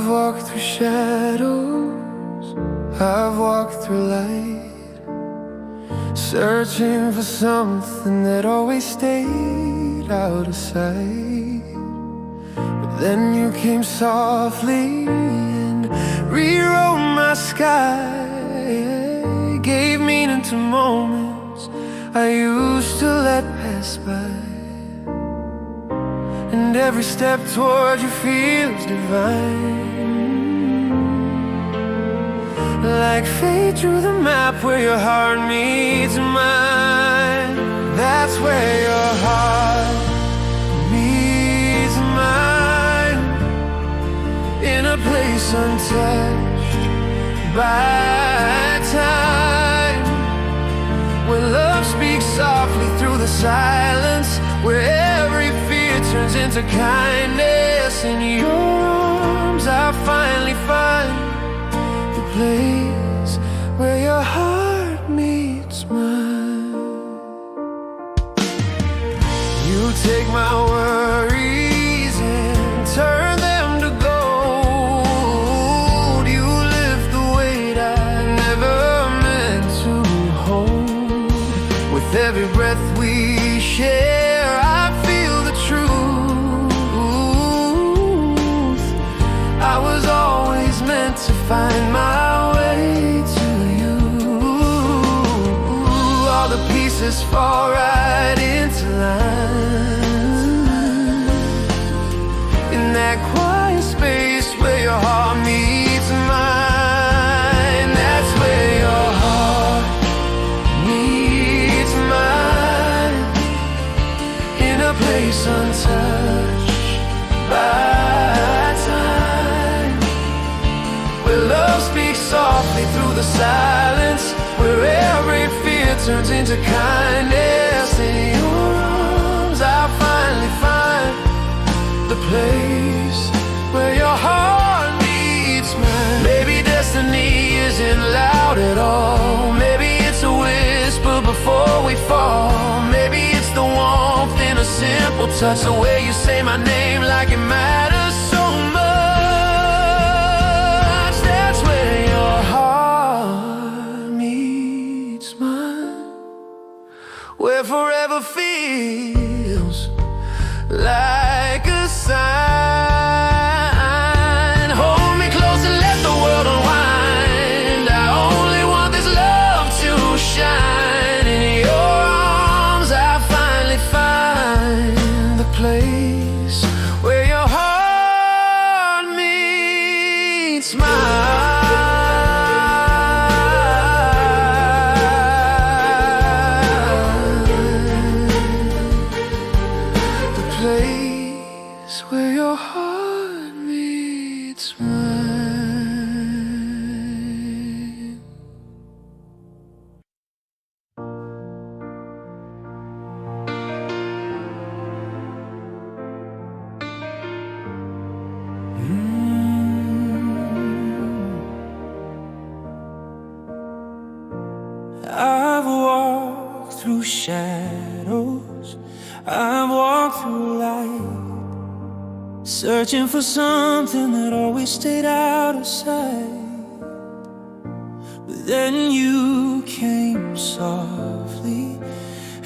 walked through shadows, I've walked through light, searching for something that always stayed out of sight. But then you came softly and rewrote my sky, gave meaning to moments I used to let pass by. And every step toward you feels divine, like fate drew the map where your heart meets mine. That's where your heart meets mine, in a place untouched by time, where love speaks softly through the silence, where every fear turns into kindness. In your arms I finally find the place where your heart meets mine. You take my worries and turn them to gold. You lift the weight I never meant to hold. With every breath we share, I feel the truth. I was always meant to find my way to you. All the pieces fall right into line, in that quiet space where your heart meets mine. That's where your heart meets mine, in a place untouched by time, where love speaks softly through the silence, where every fear turns into kindness. In your arms I finally find the place where your heart meets mine. Maybe destiny isn't loud at all, maybe it's a whisper before we fall. Maybe it's the warmth in a simple touch, the way you say my name like it matters so much. That's where your heart meets mine, where forever feels like a sign. Hold me close and let the world unwind. I only want this love to shine. In your arms I finally find the place where your heart meets mine. The place where your heart meets mine. I've walked through shadows, I've walked through light, searching for something that always stayed out of sight. But then you came softly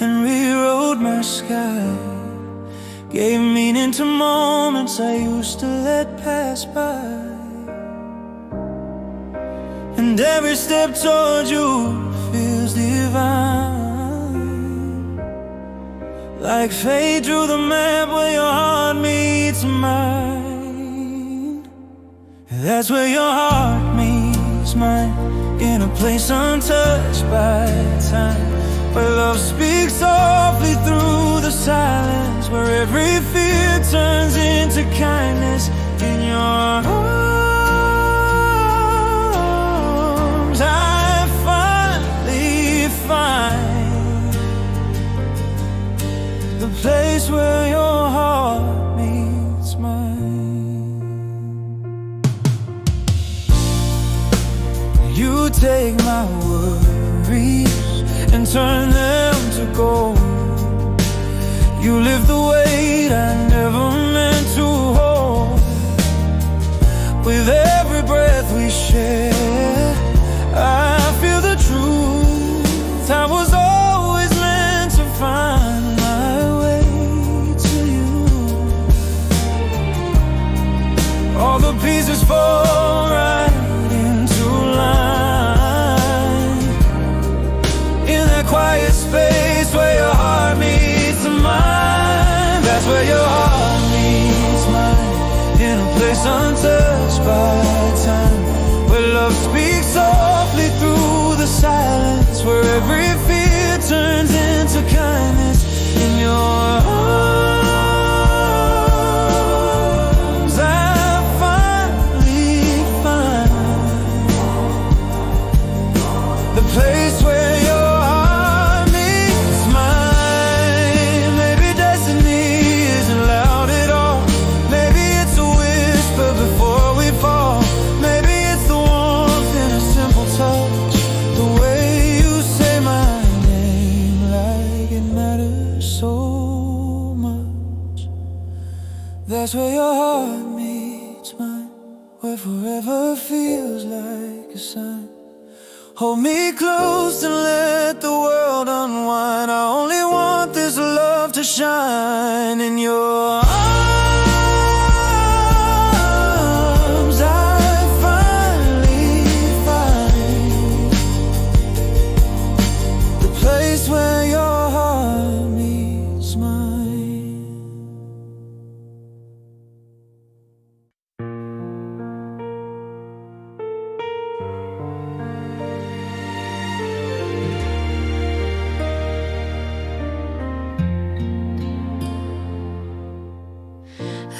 and rewrote my sky, gave meaning to moments I used to let pass by. And every step toward you feels divine, like fate drew the map where your heart meets mine. That's where your heart meets mine, in a place untouched by time, where love speaks softly through the silence, where every fear turns into kindness. In your arms I finally find the place where your heart meets mine. You take my worries and turn them to gold. You lift the weight I never meant to hold. with every breath we share. I feel the truth. I was always meant to find my way to you. All the pieces fall right into line in that quiet space where your heart meets mine. That's where your heart meets mine, in a place untouched by time, where love speaks softly through the silence, where every fear turns into kindness. In your arms I finally find the place where your heart meets mine. Maybe destiny isn't loud at all. Maybe it's a whisper before we fall. Maybe it's the warmth in a simple touch, the way you say my name like it matters so much. That's where your heart meets mine, where forever feels like a sign. Hold me close and let the world unwind. I only want this love to shine. In your arms I finally find the place where your heart meets mine.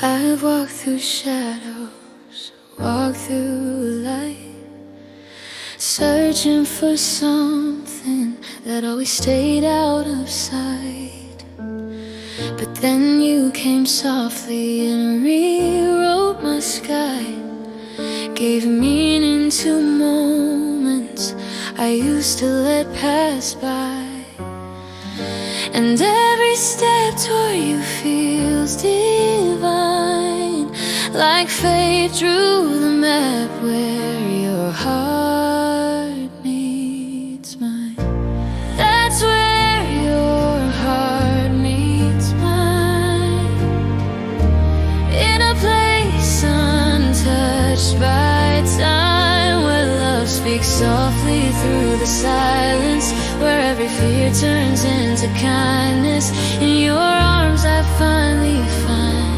I've walked through shadows, walked through light, searching for something that always stayed out of sight. But then you came softly and rewrote my sky, gave meaning to moments I used to let pass by. And every step toward you feels divine, like fate drew the map where your heart meets mine. That's where your heart meets mine, in a place untouched by time, where love speaks softly through the silence, where every fear turns into kindness. In your arms I finally find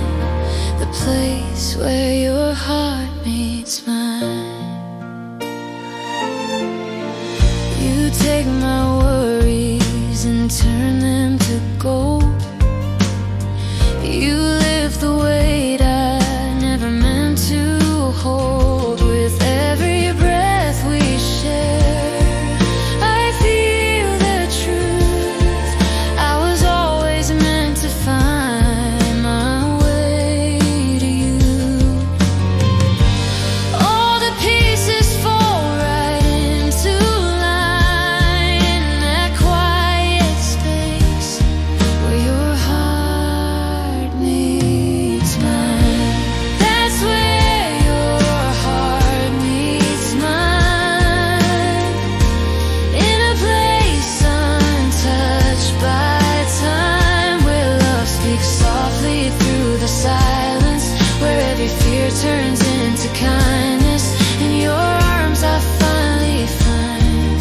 the place where your heart meets mine. You take my worries and turn them to gold. You lift the weight I never meant to hold, with every breath we share. Turns into kindness. In your arms I finally find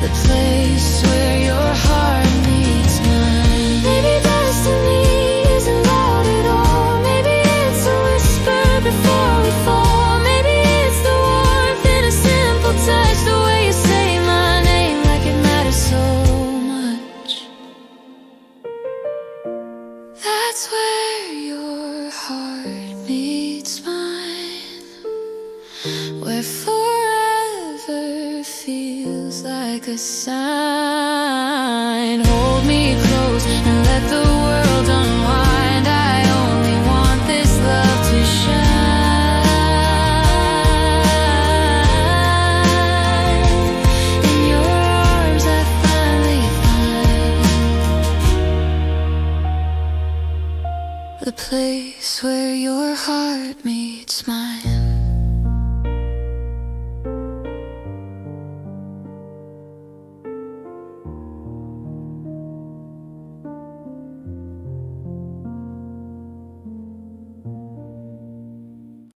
the place where your heart meets mine. Maybe destiny isn't loud at all. Maybe it's a whisper before we fall. Maybe it's the warmth in a simple touch, the way you say my name like it matters so much. That's where your heart meets mine, where forever feels like a sign. Hold me close and let the world unwind. I only want this love to shine. In your arms I finally find the place where your heart meets mine.